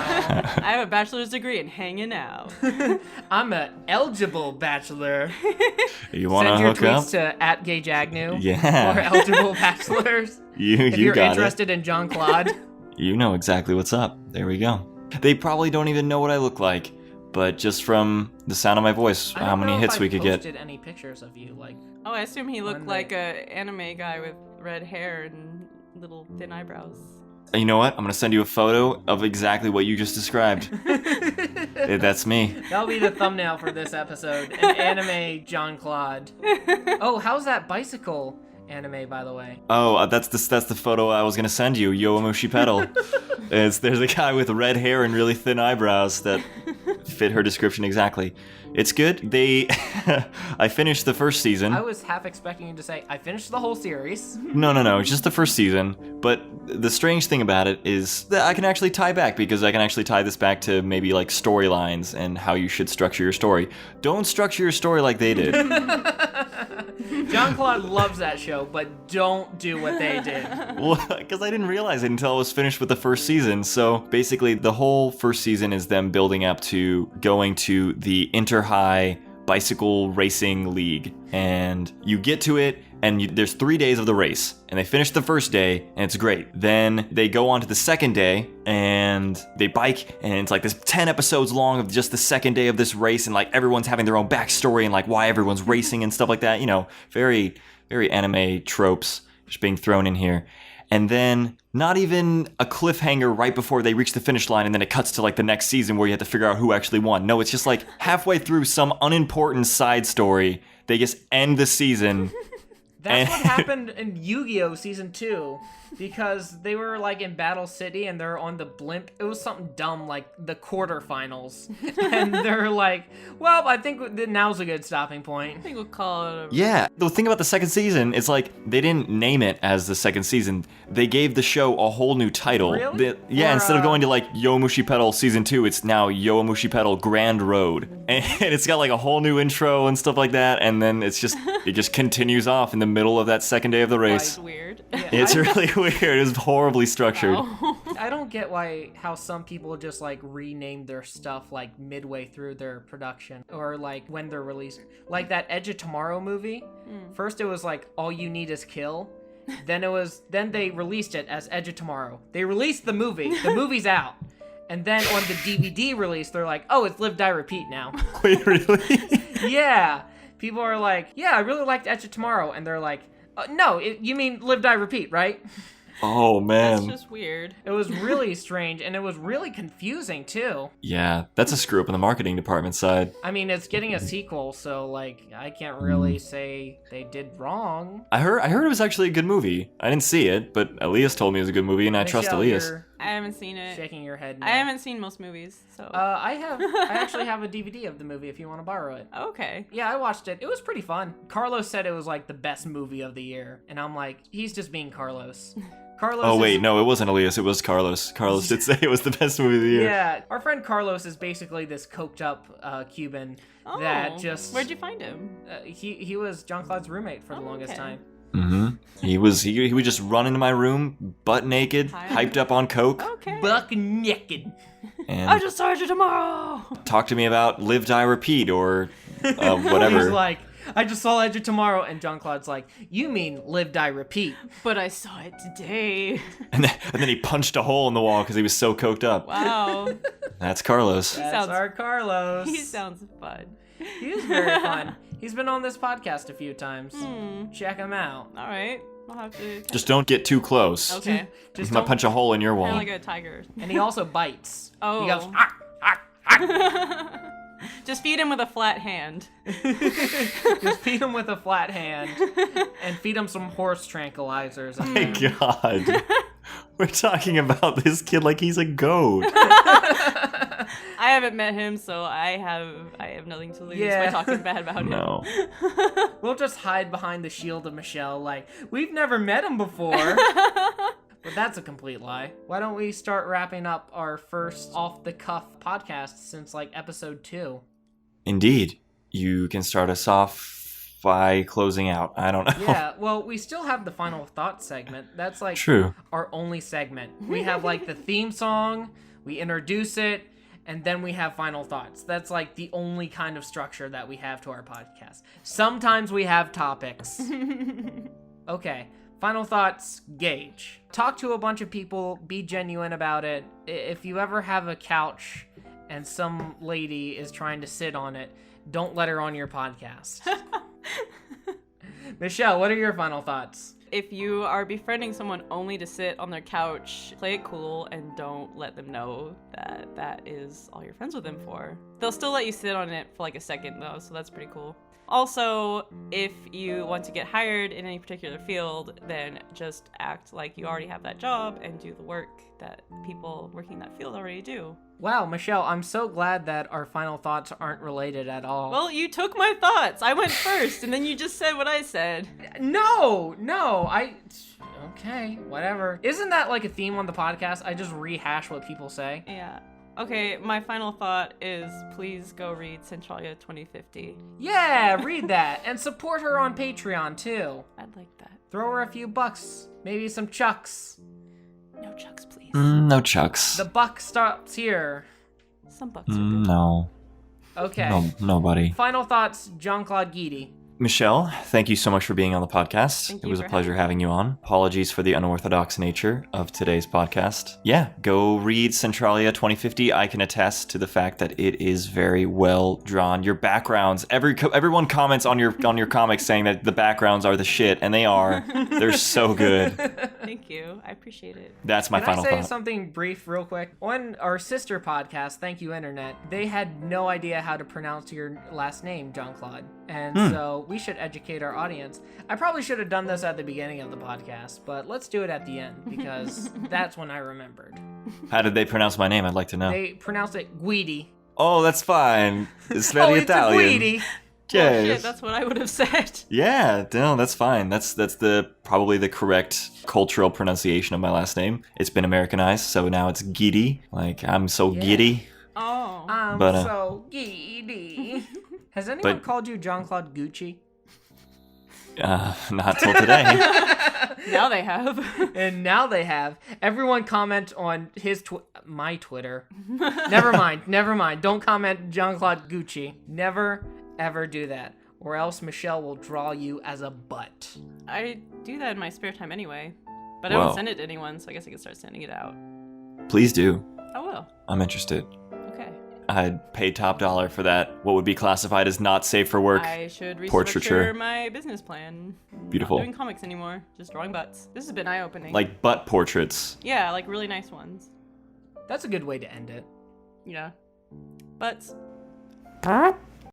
D: I have a bachelor's degree in hanging out.
B: I'm a eligible bachelor.
C: You want to
B: Send your
C: hook up?
B: tweets to @Gage Agnew.
C: Yeah.
B: Or eligible bachelors.
C: You
B: If you're
C: got
B: interested in John Claude.
C: it. You know exactly what's up. There we go. They probably don't even know what I look like, but just from the sound of my voice,
B: I
C: how
B: don't
C: many
B: know
C: hits
B: if
C: we
B: I
C: could get.
B: posted any pictures of you, like.
D: Oh, I assume he looked
B: One
D: like a anime guy with red hair and little thin eyebrows.
C: You know what? I'm gonna send you a photo of exactly what you just described. That's me.
B: That'll be the thumbnail for this episode. An anime John Claude. Oh, how's that bicycle anime, by the way?
C: Oh, that's the photo I was gonna send you. Yowamushi Pedal. There's a guy with red hair and really thin eyebrows that fit her description exactly. It's good. I finished the first season.
B: I was half expecting you to say, I finished the whole series.
C: No, it's just the first season. But the strange thing about it is that I can actually tie back, because I can actually tie this back to maybe like storylines and how you should structure your story. Don't structure your story like they did.
B: John Claude loves that show, but don't do what they did.
C: Well, because I didn't realize it until I was finished with the first season. So basically, the whole first season is them building up to going to the Inter-High Bicycle Racing League. And you get to it, and there's 3 days of the race. And they finish the first day, and it's great. Then they go on to the second day, and they bike, and it's like this 10 episodes long of just the second day of this race, and like everyone's having their own backstory and like why everyone's racing and stuff like that. You know, very, very anime tropes just being thrown in here. And then not even a cliffhanger right before they reach the finish line, and then it cuts to like the next season where you have to figure out who actually won. No, it's just like halfway through some unimportant side story, they just end the season.
B: That's what happened in Yu-Gi-Oh! Season 2, because they were like in Battle City and they're on the blimp. It was something dumb like the quarterfinals. And they're like, well, I think now's a good stopping point.
D: I think we'll call it a...
C: Yeah, the thing about the second season is like they didn't name it as the second season. They gave the show a whole new title.
B: Really?
C: Yeah,
B: Or,
C: instead of going to like Yowamushi Pedal Season 2, it's now Yowamushi Pedal Grand Road. And it's got like a whole new intro and stuff like that, and then it just continues off in the middle of that second day of the
D: Why
C: race.
D: it's weird.
B: Yeah,
C: It's really weird. It was horribly structured.
D: Wow.
B: I don't get how some people just like rename their stuff like midway through their production or like when they're released. Like that Edge of Tomorrow movie. First it was like All You Need Is Kill. Then they released it as Edge of Tomorrow. They released the movie. The movie's out. And then on the DVD release, they're like, oh, it's Live, Die, Repeat now.
C: Wait, really?
B: Yeah. People are like, yeah, I really liked Edge of Tomorrow. And they're like, no, you mean Live, Die, Repeat, right?
C: Oh, man.
D: That's just weird.
B: It was really strange, and it was really confusing, too.
C: Yeah, that's a screw up in the marketing department side.
B: I mean, it's getting a sequel, so, like, I can't really say they did wrong.
C: I heard it was actually a good movie. I didn't see it, but Elias told me it was a good movie, and I trust
B: Michelle,
C: Elias.
B: you're
D: I haven't seen it.
B: shaking your head.
D: I
B: no.
D: haven't seen most movies, so.
B: I actually have a DVD of the movie if you want to borrow it.
D: Okay.
B: Yeah, I watched it. It was pretty fun. Carlos said it was, like, the best movie of the year, and I'm like, he's just being Carlos. Carlos
C: Oh, wait,
B: is-
C: no, it wasn't Elias. It was Carlos. Carlos did say it was the best movie of the year.
B: Yeah, our friend Carlos is basically this coked up Cuban
D: Oh,
B: that just...
D: Where'd you find him?
B: He was Jean-Claude's roommate for the longest
D: okay.
B: time.
C: Mm-hmm. He would just run into my room, butt naked,
D: Hi.
C: hyped up on coke,
D: Okay.
B: Buck naked.
D: I
C: and
D: just saw you tomorrow.
C: talk to me about Live, Die, Repeat, or whatever.
B: He's like, I just saw Edge of Tomorrow, and Jean-Claude's like, you mean Live, Die, Repeat.
D: But I saw it today.
C: and then he punched a hole in the wall because he was so coked up.
D: Wow.
C: That's Carlos.
B: That's
D: sounds-
B: our Carlos.
D: He sounds fun.
B: He is very fun. He's been on this podcast a few times. Check him out.
D: All right. I'll have to.
C: Just don't get too close.
D: Okay.
C: He's
B: Just
C: gonna
B: don't-
C: punch a hole in your
D: Kind of
C: wall.
D: like a tiger.
B: And he also bites.
D: Oh.
B: He goes, ah, ah, ah.
D: Just feed him with a flat hand.
B: Just feed him with a flat hand and feed him some horse tranquilizers.
C: My God. We're talking about this kid like he's a goat.
D: I haven't met him, so I have nothing to lose
B: Yeah.
D: by talking bad about him.
C: No.
B: We'll just hide behind the shield of Michelle like, we've never met him before. But that's a complete lie. Why don't we start wrapping up our first off-the-cuff podcast since, like, episode 2?
C: Indeed. You can start us off by closing out. I don't know.
B: Yeah, well, we still have the final thought segment. That's, like,
C: True.
B: our only segment. We have, like, the theme song, we introduce it, and then we have final thoughts. That's, like, the only kind of structure that we have to our podcast. Sometimes we have topics. Okay. Final thoughts, Gage. Talk to a bunch of people, be genuine about it. If you ever have a couch and some lady is trying to sit on it, don't let her on your podcast. Michelle, what are your final thoughts?
D: If you are befriending someone only to sit on their couch, play it cool and don't let them know that that is all you're friends with them for. They'll still let you sit on it for like a second though, so that's pretty cool. Also, if you want to get hired in any particular field, then just act like you already have that job and do the work that people working in that field already do.
B: Wow, Michelle, I'm so glad that our final thoughts aren't related at all.
D: Well, you took my thoughts. I went first, and then you just said what I said.
B: No, okay, whatever. Isn't that like a theme on the podcast? I just rehash what people say.
D: Yeah. Okay, my final thought is please go read Centralia 2050.
B: Yeah, read that. And support her on Patreon, too.
D: I'd like that.
B: Throw her a few bucks. Maybe some chucks.
D: No chucks, please.
C: No chucks.
B: The buck stops here.
D: Some bucks are good.
C: No.
B: Okay.
C: No, nobody.
B: Final thoughts, Jean-Claude Guidi.
C: Michelle, thank you so much for being on the podcast.
D: Thank
C: It
D: you
C: was a
D: for
C: pleasure having you on. Apologies for the unorthodox nature of today's podcast. Yeah, go read Centralia 2050. I can attest to the fact that it is very well drawn. Your backgrounds, everyone comments on your comics saying that the backgrounds are the shit, and they are. They're so good.
D: Thank you. I appreciate it.
C: That's my
B: Can
C: final
B: I say
C: thought.
B: something brief real quick? On our sister podcast, Thank You Internet, they had no idea how to pronounce your last name, Jean-Claude. And so we should educate our audience. I probably should have done this at the beginning of the podcast, but let's do it at the end because that's when I remembered.
C: How did they pronounce my name? I'd like to know.
B: They pronounce it Guidi.
C: Oh, that's fine. It's very
B: It's a
C: Italian.
B: Guidi.
D: Oh,
C: Yes.
D: shit, that's what I would have said.
C: Yeah, no, that's fine. That's probably the correct cultural pronunciation of my last name. It's been Americanized, so now it's Giddy. Like, I'm so giddy.
D: Oh.
B: I'm
C: But,
B: so giddy. Has anyone
C: but-
B: called you Jean-Claude Gucci?
C: Not till today.
D: Now they have.
B: And now they have. Everyone comment on my Twitter. Never mind. Don't comment Jean-Claude Gucci. Never, ever do that. Or else Michelle will draw you as a butt.
D: I do that in my spare time anyway. But
C: Whoa.
D: I don't send it to anyone, so I guess I can start sending it out.
C: Please do.
D: I will.
C: I'm interested.
D: Okay.
C: I'd pay top dollar for that. What would be classified as not safe for work?
D: I should
C: Portraiture.
D: restructure my business plan.
C: Beautiful.
D: Not doing comics anymore. Just drawing butts. This has been eye-opening.
C: Like butt portraits.
D: Yeah, like really nice ones.
B: That's a good way to end it.
D: Yeah. Butts.